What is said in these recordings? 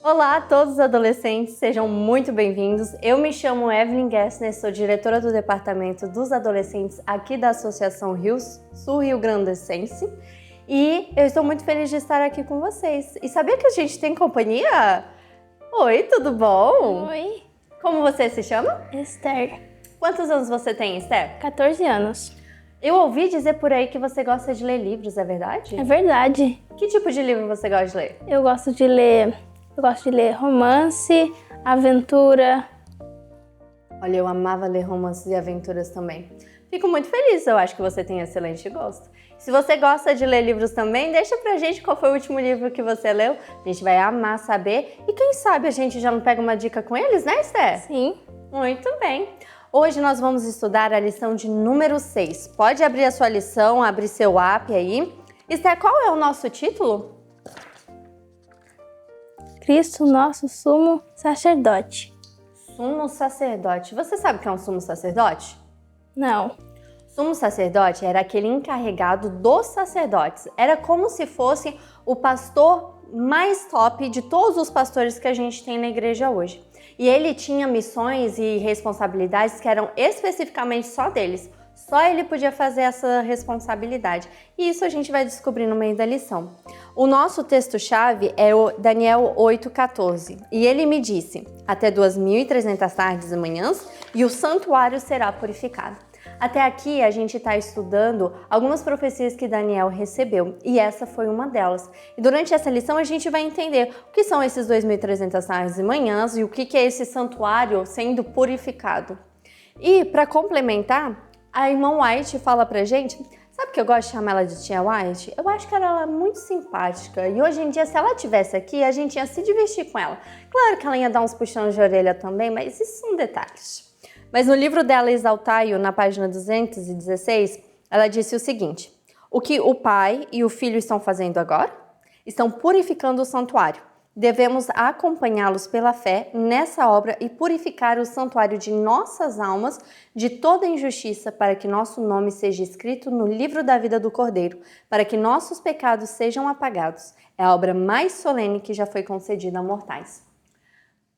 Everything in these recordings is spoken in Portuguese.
Olá a todos os adolescentes, sejam muito bem-vindos. Eu me chamo Evelyn Gessner, sou diretora do Departamento dos Adolescentes aqui da Associação Sul Rio Grandense e eu estou muito feliz de estar aqui com vocês. E sabia que a gente tem companhia? Oi, tudo bom? Oi, Como você se chama? Esther, Quantos anos você tem, Esther? 14 anos. Eu ouvi dizer por aí que você gosta de ler livros, é verdade? É verdade. Que tipo de livro você gosta de ler? Eu gosto de ler romance, aventura. Olha, eu amava ler romances e aventuras também. Fico muito feliz, eu acho que você tem excelente gosto. Se você gosta de ler livros também, deixa pra gente qual foi o último livro que você leu. A gente vai amar saber. E quem sabe a gente já não pega uma dica com eles, né, Esther? Sim. Muito bem. Hoje nós vamos estudar a lição de número 6. Pode abrir a sua lição, abrir seu app aí. Esther, qual é o nosso título? Cristo, nosso sumo sacerdote. Sumo sacerdote. Você sabe o que é um sumo sacerdote? Não. Sumo sacerdote era aquele encarregado dos sacerdotes. Era como se fosse o pastor mais top de todos os pastores que a gente tem na igreja hoje. E ele tinha missões e responsabilidades que eram especificamente só deles. Só ele podia fazer essa responsabilidade. E isso a gente vai descobrir no meio da lição. O nosso texto-chave é o Daniel 8,14. E ele me disse, até 2.300 tardes e manhãs, e o santuário será purificado. Até aqui a gente está estudando algumas profecias que Daniel recebeu, e essa foi uma delas. E durante essa lição a gente vai entender o que são esses 2.300 tardes e manhãs e o que é esse santuário sendo purificado. E para complementar, a irmã White fala pra gente, sabe que eu gosto de chamar ela de tia White? Eu acho que ela é muito simpática e hoje em dia, se ela estivesse aqui, a gente ia se divertir com ela. Claro que ela ia dar uns puxões de orelha também, mas isso são detalhes. Mas no livro dela, Exaltai-o, na página 216, ela disse o seguinte, o que o pai e o filho estão fazendo agora? Estão purificando o santuário. Devemos acompanhá-los pela fé nessa obra e purificar o santuário de nossas almas de toda injustiça para que nosso nome seja escrito no livro da vida do Cordeiro, para que nossos pecados sejam apagados. É a obra mais solene que já foi concedida a mortais.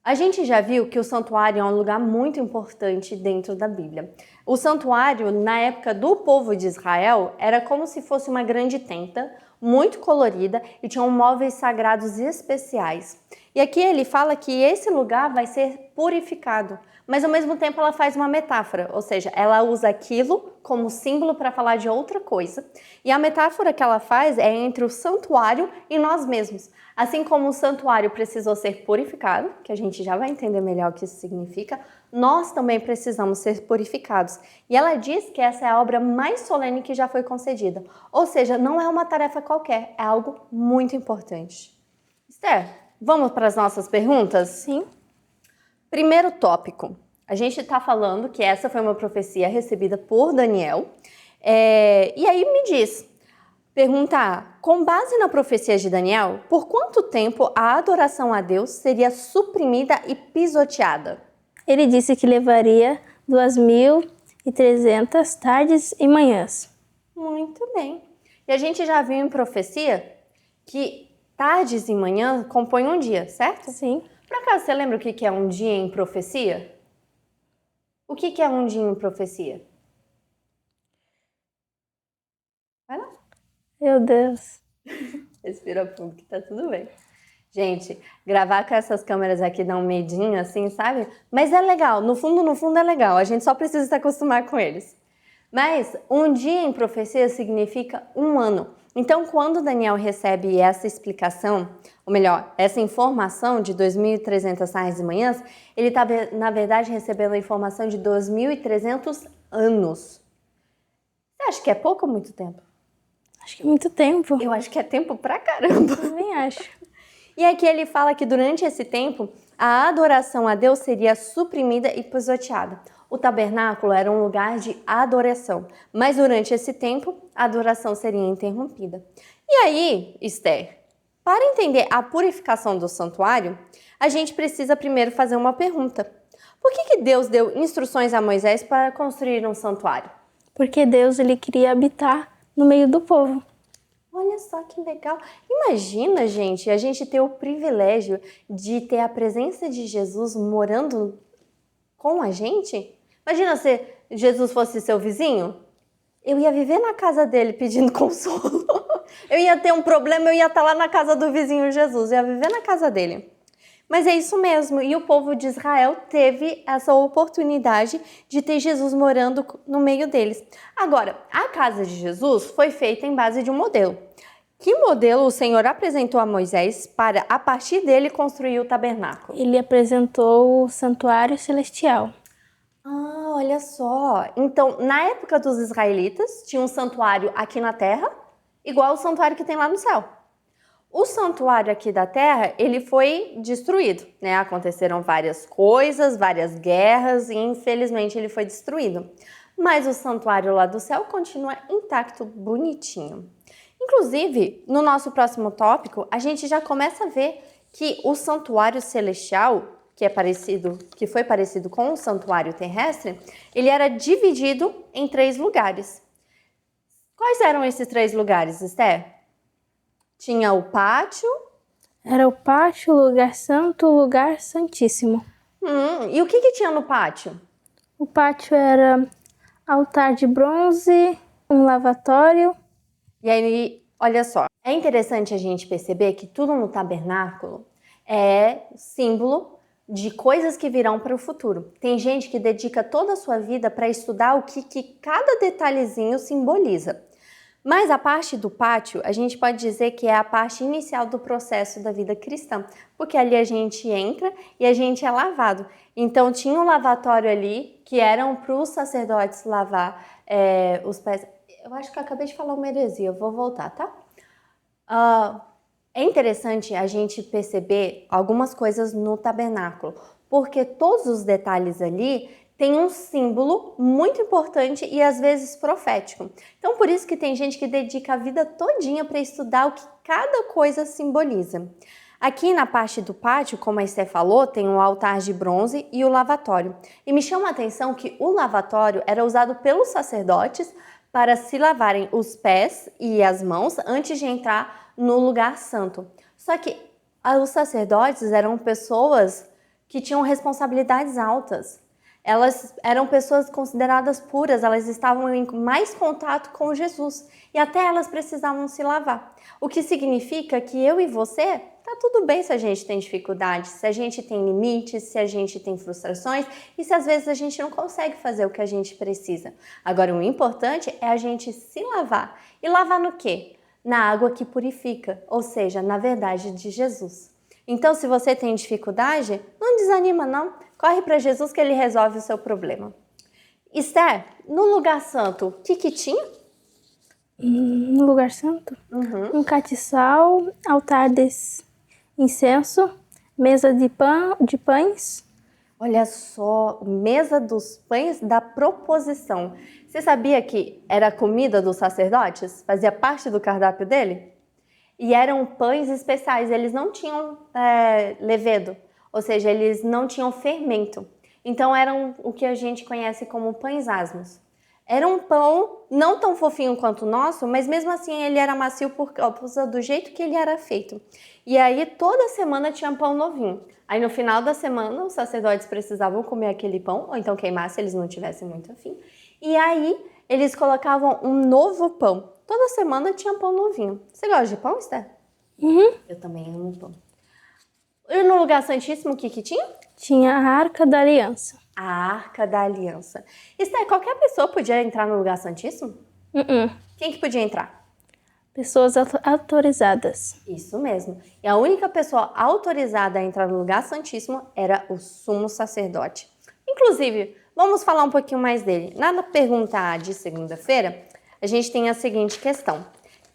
A gente já viu que o santuário é um lugar muito importante dentro da Bíblia. O santuário, na época do povo de Israel, era como se fosse uma grande tenda, muito colorida e tinham móveis sagrados especiais. E aqui ele fala que esse lugar vai ser purificado, mas ao mesmo tempo ela faz uma metáfora, ou seja, ela usa aquilo como símbolo para falar de outra coisa. E a metáfora que ela faz é entre o santuário e nós mesmos. Assim como o santuário precisou ser purificado, que a gente já vai entender melhor o que isso significa, nós também precisamos ser purificados. E ela diz que essa é a obra mais solene que já foi concedida. Ou seja, não é uma tarefa qualquer, é algo muito importante. Esther, vamos para as nossas perguntas? Sim. Primeiro tópico. A gente está falando que essa foi uma profecia recebida por Daniel. E aí me diz, pergunta A, com base na profecia de Daniel, por quanto tempo a adoração a Deus seria suprimida e pisoteada? Ele disse que levaria 2.300 tardes e manhãs. Muito bem. E a gente já viu em profecia que tardes e manhã compõem um dia, certo? Sim. Por acaso você lembra o que é um dia em profecia? O que é um dia em profecia? Vai lá. Meu Deus. Respira fundo que tá tudo bem. Gente, gravar com essas câmeras aqui dá um medinho assim, sabe? Mas é legal, no fundo é legal, a gente só precisa se acostumar com eles. Mas um dia em profecia significa um ano. Então, quando Daniel recebe essa explicação, ou melhor, essa informação de 2.300 tardes e manhãs, ele está, na verdade, recebendo a informação de 2.300 anos. Você acha que é pouco ou muito tempo? Acho que é muito tempo. Eu acho que é tempo pra caramba. Também acho. E aqui ele fala que durante esse tempo, a adoração a Deus seria suprimida e pisoteada. O tabernáculo era um lugar de adoração, mas durante esse tempo, a adoração seria interrompida. E aí, Esther, para entender a purificação do santuário, a gente precisa primeiro fazer uma pergunta. Por que Deus deu instruções a Moisés para construir um santuário? Porque Deus ele queria habitar no meio do povo. Olha Olha só que legal. Imagina, gente, a gente ter o privilégio de ter a presença de Jesus morando com a gente. Imagina se Jesus fosse seu vizinho. Eu ia viver na casa dele pedindo consolo. Eu ia ter um problema, eu ia estar lá na casa do vizinho Jesus. Eu ia viver na casa dele. Mas é isso mesmo, e o povo de Israel teve essa oportunidade de ter Jesus morando no meio deles. Agora, a casa de Jesus foi feita em base de um modelo. Que modelo o Senhor apresentou a Moisés para, a partir dele, construir o tabernáculo? Ele apresentou o santuário celestial. Ah, olha só. Então, na época dos israelitas, tinha um santuário aqui na terra, igual o santuário que tem lá no céu. O santuário aqui da terra, ele foi destruído, né? Aconteceram várias coisas, várias guerras e infelizmente ele foi destruído. Mas o santuário lá do céu continua intacto, bonitinho. Inclusive, no nosso próximo tópico, a gente já começa a ver que o santuário celestial, que foi parecido com o santuário terrestre, ele era dividido em 3 lugares. Quais eram esses 3 lugares, Esther? Tinha o pátio. Era o pátio, o lugar santo, o lugar santíssimo. E o que tinha no pátio? O pátio era altar de bronze, um lavatório. E aí, olha só, é interessante a gente perceber que tudo no tabernáculo é símbolo de coisas que virão para o futuro. Tem gente que dedica toda a sua vida para estudar o que cada detalhezinho simboliza. Mas a parte do pátio, a gente pode dizer que é a parte inicial do processo da vida cristã, porque ali a gente entra e a gente é lavado. Então tinha um lavatório ali que eram para os sacerdotes lavar os pés. Eu acho que eu acabei de falar uma heresia, eu vou voltar, tá? É interessante a gente perceber algumas coisas no tabernáculo, porque todos os detalhes ali tem um símbolo muito importante e às vezes profético. Então por isso que tem gente que dedica a vida todinha para estudar o que cada coisa simboliza. Aqui na parte do pátio, como a Esther falou, tem o altar de bronze e o lavatório. E me chama a atenção que o lavatório era usado pelos sacerdotes para se lavarem os pés e as mãos antes de entrar no lugar santo. Só que os sacerdotes eram pessoas que tinham responsabilidades altas. Elas eram pessoas consideradas puras, elas estavam em mais contato com Jesus e até elas precisavam se lavar. O que significa que eu e você, tá tudo bem se a gente tem dificuldades, se a gente tem limites, se a gente tem frustrações e se às vezes a gente não consegue fazer o que a gente precisa. Agora, o importante é a gente se lavar. E lavar no quê? Na água que purifica, ou seja, na verdade de Jesus. Então, se você tem dificuldade, não desanima não. Corre para Jesus que ele resolve o seu problema. Esther, no lugar santo, o que tinha? No lugar santo? Um castiçal, altar de incenso, mesa de pães. Olha só, mesa dos pães da proposição. Você sabia que era a comida dos sacerdotes? Fazia parte do cardápio dele? E eram pães especiais, eles não tinham levedo, ou seja, eles não tinham fermento. Então eram o que a gente conhece como pães asmos. Era um pão não tão fofinho quanto o nosso, mas mesmo assim ele era macio por causa do jeito que ele era feito. E aí toda semana tinha pão novinho. Aí no final da semana os sacerdotes precisavam comer aquele pão, ou então queimar se eles não tivessem muito afim. E aí eles colocavam um novo pão. Toda semana tinha pão novinho. Você gosta de pão, Esther? Eu também amo pão. E no lugar santíssimo, o que tinha? Tinha a Arca da Aliança. A Arca da Aliança. Esther, qualquer pessoa podia entrar no lugar santíssimo? Quem que podia entrar? Pessoas autorizadas. Isso mesmo. E a única pessoa autorizada a entrar no lugar santíssimo era o sumo sacerdote. Inclusive, vamos falar um pouquinho mais dele. Na pergunta A de segunda-feira, a gente tem a seguinte questão.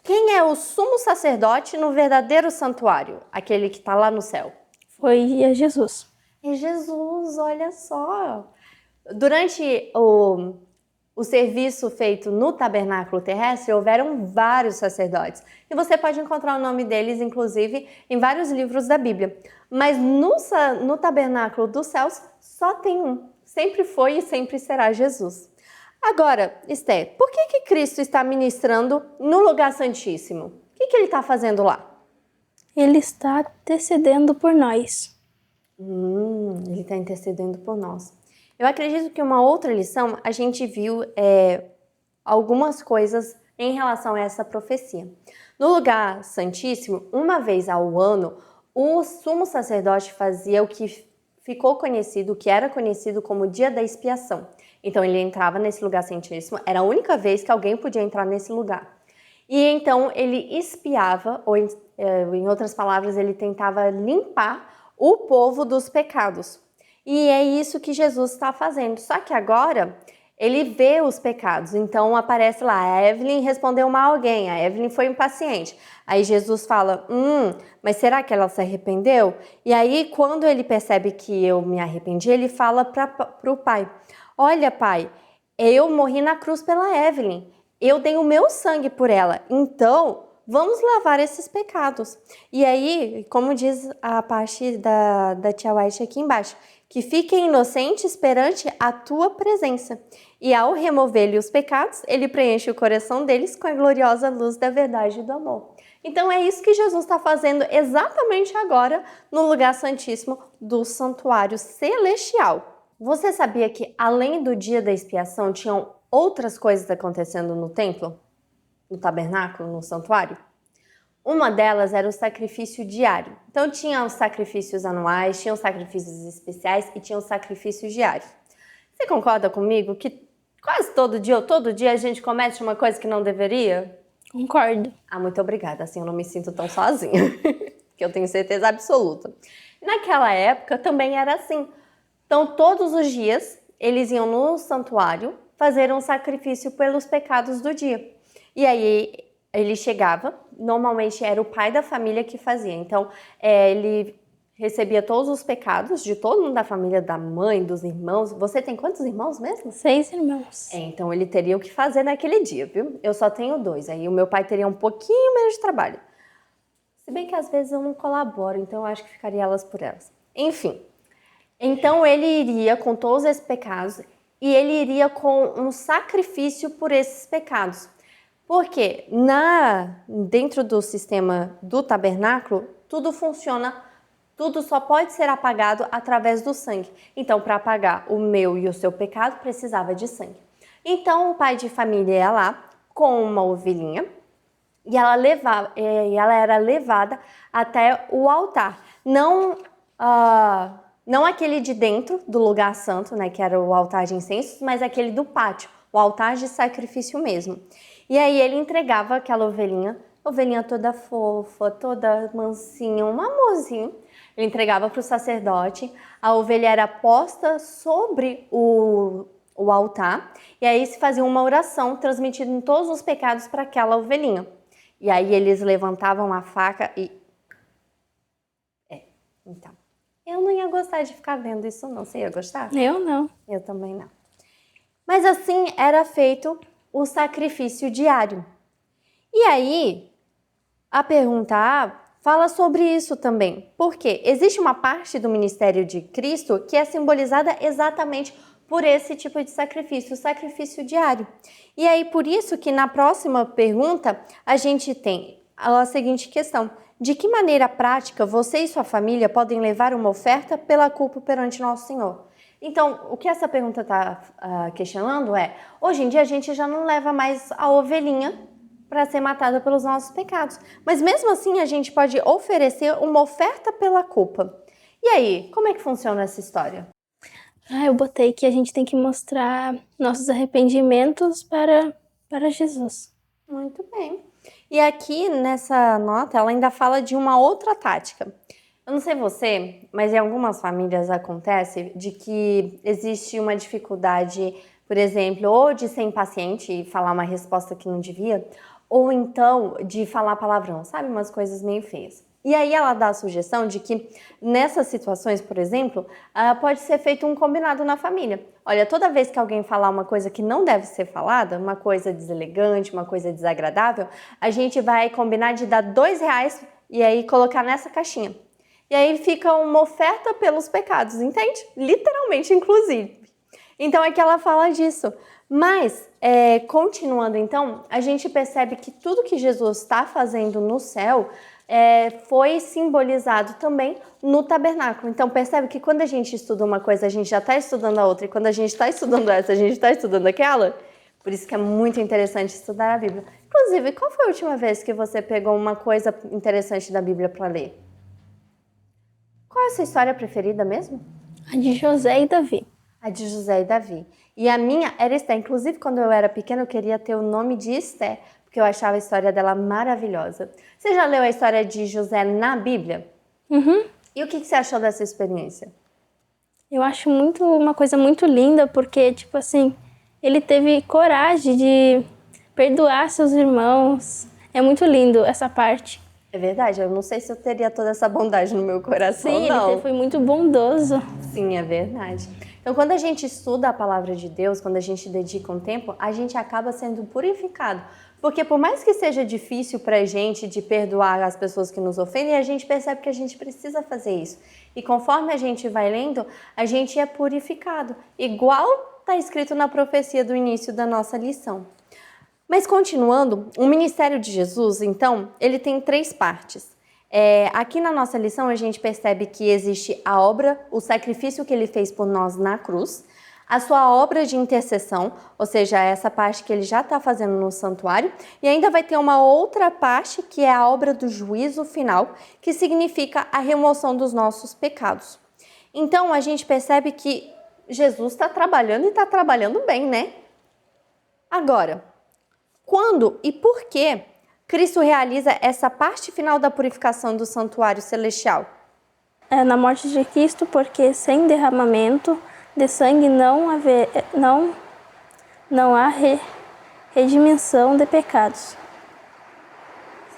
Quem é o sumo sacerdote no verdadeiro santuário? Aquele que está lá no céu. Foi Jesus. É Jesus, olha só. Durante o serviço feito no tabernáculo terrestre, houveram vários sacerdotes. E você pode encontrar o nome deles, inclusive, em vários livros da Bíblia. Mas no tabernáculo dos céus, só tem um. Sempre foi e sempre será Jesus. Agora, Esther, por que Cristo está ministrando no lugar santíssimo? O que ele está fazendo lá? Ele está intercedendo por nós. Ele está intercedendo por nós. Eu acredito que uma outra lição, a gente viu algumas coisas em relação a essa profecia. No lugar santíssimo, uma vez ao ano, o sumo sacerdote fazia o que ficou conhecido, que era conhecido como dia da expiação. Então ele entrava nesse lugar santíssimo, era a única vez que alguém podia entrar nesse lugar. E então ele expiava, ou em outras palavras, ele tentava limpar o povo dos pecados. E é isso que Jesus está fazendo. Só que agora ele vê os pecados. Então aparece lá, a Evelyn respondeu mal a alguém, a Evelyn foi impaciente. Aí Jesus fala, mas será que ela se arrependeu? E aí quando ele percebe que eu me arrependi, ele fala para o pai, olha pai, eu morri na cruz pela Evelyn, eu dei o meu sangue por ela, então vamos lavar esses pecados. E aí, como diz a parte da tia White aqui embaixo, que fiquem inocentes perante a tua presença. E ao remover-lhe os pecados, ele preenche o coração deles com a gloriosa luz da verdade e do amor. Então é isso que Jesus está fazendo exatamente agora no lugar santíssimo do santuário celestial. Você sabia que além do dia da expiação tinham outras coisas acontecendo no templo? No tabernáculo, no santuário? Uma delas era o sacrifício diário. Então tinha os sacrifícios anuais, tinha os sacrifícios especiais e tinha os sacrifícios diários. Você concorda comigo que quase todo dia a gente comete uma coisa que não deveria? Concordo. Ah, muito obrigada, assim eu não me sinto tão sozinha, que eu tenho certeza absoluta. Naquela época também era assim. Então todos os dias eles iam no santuário fazer um sacrifício pelos pecados do dia. E aí ele chegava, normalmente era o pai da família que fazia, então ele recebia todos os pecados de todo mundo da família, da mãe, dos irmãos. Você tem quantos irmãos mesmo? 6 irmãos. Então ele teria o que fazer naquele dia, viu? Eu só tenho 2, aí o meu pai teria um pouquinho menos de trabalho. Se bem que às vezes eu não colaboro, então eu acho que ficaria elas por elas. Enfim, então ele iria com todos esses pecados e ele iria com um sacrifício por esses pecados. Porque dentro do sistema do tabernáculo, tudo funciona, tudo só pode ser apagado através do sangue. Então, para apagar o meu e o seu pecado, precisava de sangue. Então, o pai de família ia lá com uma ovelhinha e ela era levada até o altar. Não aquele de dentro do lugar santo, né, que era o altar de incensos, mas aquele do pátio, o altar de sacrifício mesmo. E aí ele entregava aquela ovelhinha toda fofa, toda mansinha, um amorzinho. Ele entregava para o sacerdote, a ovelha era posta sobre o altar, e aí se fazia uma oração transmitindo todos os pecados para aquela ovelhinha. E aí eles levantavam a faca e... então, eu não ia gostar de ficar vendo isso não, você ia gostar? Eu não. Eu também não. Mas assim era feito o sacrifício diário. E aí, a pergunta fala sobre isso também. Porque existe uma parte do ministério de Cristo que é simbolizada exatamente por esse tipo de sacrifício, o sacrifício diário. E aí, por isso que na próxima pergunta, a gente tem a seguinte questão. De que maneira prática você e sua família podem levar uma oferta pela culpa perante nosso Senhor? Então, o que essa pergunta está questionando é, hoje em dia a gente já não leva mais a ovelhinha para ser matada pelos nossos pecados. Mas mesmo assim a gente pode oferecer uma oferta pela culpa. E aí, como é que funciona essa história? Eu botei que a gente tem que mostrar nossos arrependimentos para Jesus. Muito bem. E aqui nessa nota ela ainda fala de uma outra tática. Eu não sei você, mas em algumas famílias acontece de que existe uma dificuldade, por exemplo, ou de ser impaciente e falar uma resposta que não devia, ou então de falar palavrão, sabe? Umas coisas meio feias. E aí ela dá a sugestão de que nessas situações, por exemplo, pode ser feito um combinado na família. Olha, toda vez que alguém falar uma coisa que não deve ser falada, uma coisa deselegante, uma coisa desagradável, a gente vai combinar de dar R$2 e aí colocar nessa caixinha. E aí fica uma oferta pelos pecados, entende? Literalmente, inclusive. Então aqui ela fala disso. Mas, continuando então, a gente percebe que tudo que Jesus está fazendo no céu foi simbolizado também no tabernáculo. Então percebe que quando a gente estuda uma coisa, a gente já está estudando a outra. E quando a gente está estudando essa, a gente está estudando aquela. Por isso que é muito interessante estudar a Bíblia. Inclusive, qual foi a última vez que você pegou uma coisa interessante da Bíblia para ler? Qual é a sua história preferida mesmo? A de José e Davi. A de José e Davi. E a minha era Esther. Inclusive, quando eu era pequena, eu queria ter o nome de Esther, porque eu achava a história dela maravilhosa. Você já leu a história de José na Bíblia? Uhum. E o que você achou dessa experiência? Eu acho uma coisa muito linda, porque, tipo assim, ele teve coragem de perdoar seus irmãos. É muito lindo essa parte. É verdade, eu não sei se eu teria toda essa bondade no meu coração, Sim, não. ele foi muito bondoso. Sim, é verdade. Então, quando a gente estuda a palavra de Deus, quando a gente dedica um tempo, a gente acaba sendo purificado. Porque por mais que seja difícil pra gente de perdoar as pessoas que nos ofendem, a gente percebe que a gente precisa fazer isso. E conforme a gente vai lendo, a gente é purificado. Igual está escrito na profecia do início da nossa lição. Mas continuando, o ministério de Jesus, então, ele tem 3 partes. Aqui na nossa lição a gente percebe que existe a obra, o sacrifício que ele fez por nós na cruz, a sua obra de intercessão, ou seja, essa parte que ele já está fazendo no santuário, e ainda vai ter uma outra parte que é a obra do juízo final, que significa a remoção dos nossos pecados. Então a gente percebe que Jesus está trabalhando e está trabalhando bem, né? Agora, quando e por que Cristo realiza essa parte final da purificação do santuário celestial? Na morte de Cristo, porque sem derramamento de sangue não há redimissão de pecados.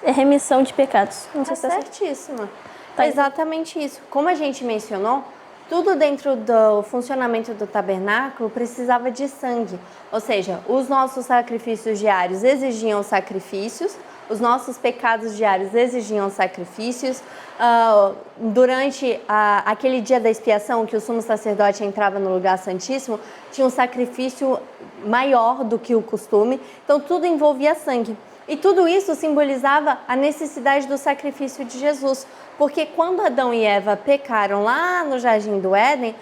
É remissão de pecados. Não sei Tá se tá certo. certíssima. Tá. É exatamente isso. Como a gente mencionou, tudo dentro do funcionamento do tabernáculo precisava de sangue. Ou seja, os nossos sacrifícios diários exigiam sacrifícios, os nossos pecados diários exigiam sacrifícios. Durante aquele dia da expiação, que o sumo sacerdote entrava no lugar santíssimo, tinha um sacrifício maior do que o costume. Então, tudo envolvia sangue. E tudo isso simbolizava a necessidade do sacrifício de Jesus. Porque quando Adão e Eva pecaram lá no Jardim do Éden,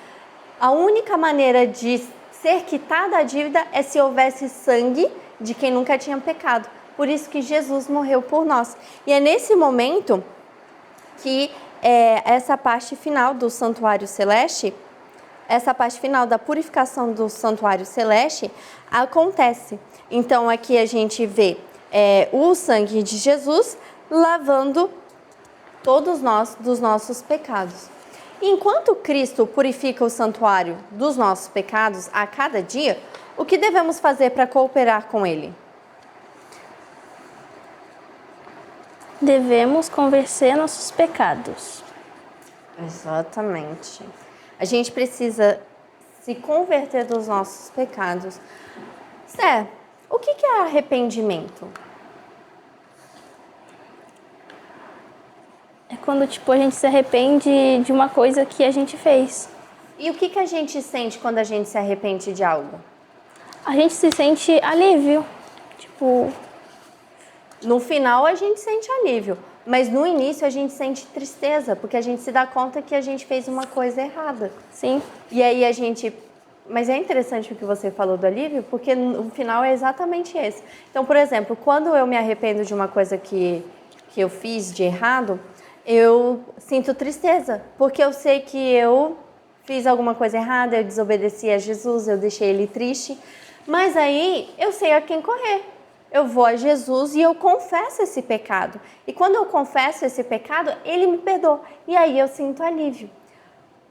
a única maneira de ser quitada a dívida é se houvesse sangue de quem nunca tinha pecado. Por isso que Jesus morreu por nós. E é nesse momento que essa parte final do santuário celeste, essa parte final da purificação do santuário celeste acontece. Então aqui a gente vê o sangue de Jesus lavando todos nós dos nossos pecados. E enquanto Cristo purifica o santuário dos nossos pecados a cada dia, o que devemos fazer para cooperar com Ele? Devemos convencer nossos pecados. Exatamente. A gente precisa se converter dos nossos pecados. Sé, o que é arrependimento? É quando, a gente se arrepende de uma coisa que a gente fez. E o que a gente sente quando a gente se arrepende de algo? A gente se sente alívio. No final a gente sente alívio, mas no início a gente sente tristeza, porque a gente se dá conta que a gente fez uma coisa errada. Sim. E aí a gente... Mas é interessante o que você falou do alívio, porque no final é exatamente esse. Então, por exemplo, quando eu me arrependo de uma coisa que eu fiz de errado, eu sinto tristeza, porque eu sei que eu fiz alguma coisa errada, eu desobedeci a Jesus, eu deixei ele triste, mas aí eu sei a quem correr. Eu vou a Jesus e eu confesso esse pecado. E quando eu confesso esse pecado, Ele me perdoa. E aí eu sinto alívio.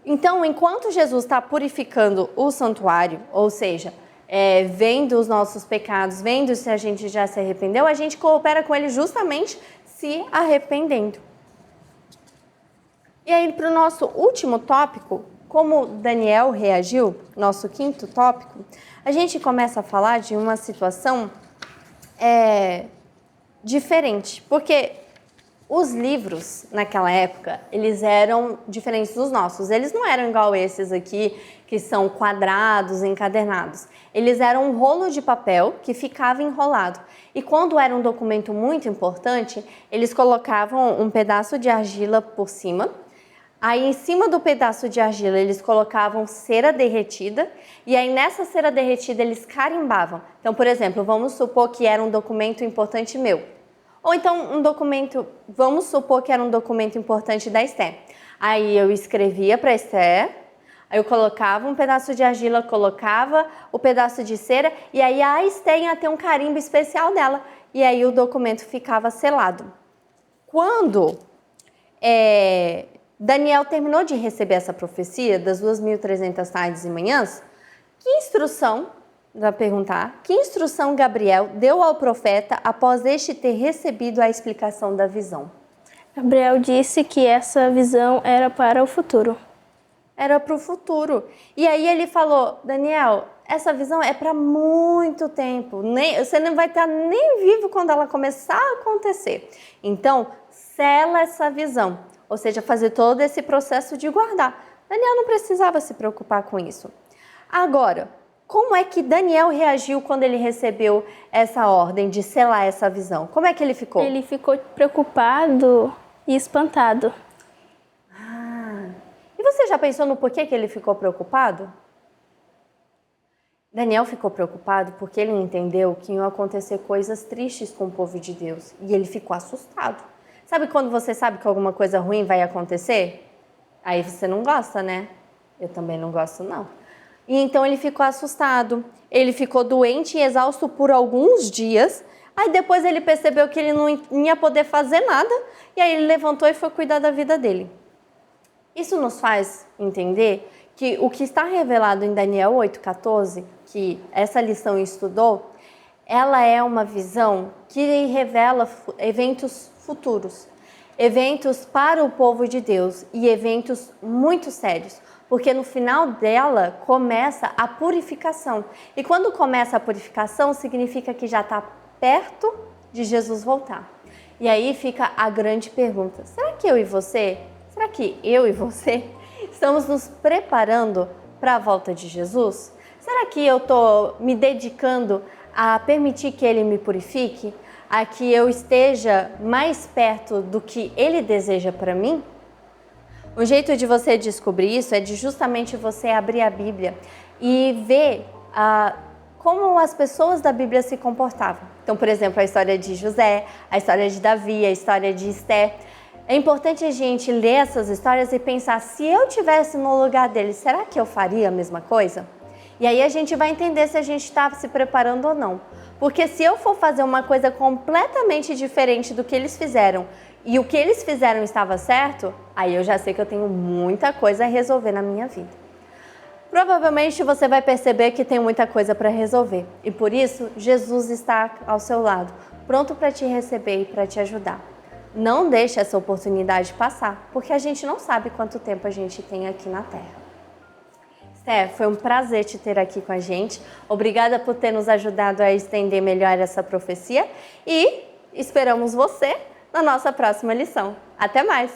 Então, enquanto Jesus está purificando o santuário, ou seja, vendo os nossos pecados, vendo se a gente já se arrependeu, a gente coopera com Ele justamente se arrependendo. E aí, para o nosso último tópico, como Daniel reagiu, nosso 5º tópico, a gente começa a falar de uma situação diferente, porque Os livros, naquela época, eles eram diferentes dos nossos. Eles não eram igual esses aqui, que são quadrados, encadernados. Eles eram um rolo de papel que ficava enrolado. E quando era um documento muito importante, eles colocavam um pedaço de argila por cima. Aí, em cima do pedaço de argila, eles colocavam cera derretida. E aí, nessa cera derretida, eles carimbavam. Então, por exemplo, vamos supor que era um documento importante meu. Ou então, vamos supor que era um documento importante da Esther. Aí, eu escrevia para a Esther, aí eu colocava um pedaço de argila, colocava o pedaço de cera, e aí a Esther ia ter um carimbo especial dela. E aí, o documento ficava selado. Quando Daniel terminou de receber essa profecia das 2.300 tardes e manhãs, que instrução Gabriel deu ao profeta após este ter recebido a explicação da visão? Gabriel disse que essa visão era para o futuro. Era para o futuro. E aí ele falou, Daniel, essa visão é para muito tempo. Você não vai estar nem vivo quando ela começar a acontecer. Então, sela essa visão. Ou seja, fazer todo esse processo de guardar. Daniel não precisava se preocupar com isso. Agora, como é que Daniel reagiu quando ele recebeu essa ordem de selar essa visão? Como é que ele ficou? Ele ficou preocupado e espantado. E você já pensou no porquê que ele ficou preocupado? Daniel ficou preocupado porque ele entendeu que iam acontecer coisas tristes com o povo de Deus. E ele ficou assustado. Sabe quando você sabe que alguma coisa ruim vai acontecer? Aí você não gosta, né? Eu também não gosto, não. E então ele ficou assustado, ele ficou doente e exausto por alguns dias. Aí depois ele percebeu que ele não ia poder fazer nada. E aí ele levantou e foi cuidar da vida dele. Isso nos faz entender que o que está revelado em Daniel 8,14, que essa lição estudou, ela é uma visão que revela eventos futuros, eventos para o povo de Deus e eventos muito sérios, porque no final dela começa a purificação. E quando começa a purificação, significa que já está perto de Jesus voltar. E aí fica a grande pergunta, será que eu e você estamos nos preparando para a volta de Jesus? Será que eu estou me dedicando a permitir que Ele me purifique? A que eu esteja mais perto do que Ele deseja para mim? Um jeito de você descobrir isso é de justamente você abrir a Bíblia e ver como as pessoas da Bíblia se comportavam. Então, por exemplo, a história de José, a história de Davi, a história de Esther. É importante a gente ler essas histórias e pensar, se eu estivesse no lugar deles, será que eu faria a mesma coisa? E aí a gente vai entender se a gente está se preparando ou não. Porque se eu for fazer uma coisa completamente diferente do que eles fizeram e o que eles fizeram estava certo, aí eu já sei que eu tenho muita coisa a resolver na minha vida. Provavelmente você vai perceber que tem muita coisa para resolver. E por isso, Jesus está ao seu lado, pronto para te receber e para te ajudar. Não deixe essa oportunidade passar, porque a gente não sabe quanto tempo a gente tem aqui na Terra. Esther, foi um prazer te ter aqui com a gente. Obrigada por ter nos ajudado a estender melhor essa profecia e esperamos você na nossa próxima lição. Até mais!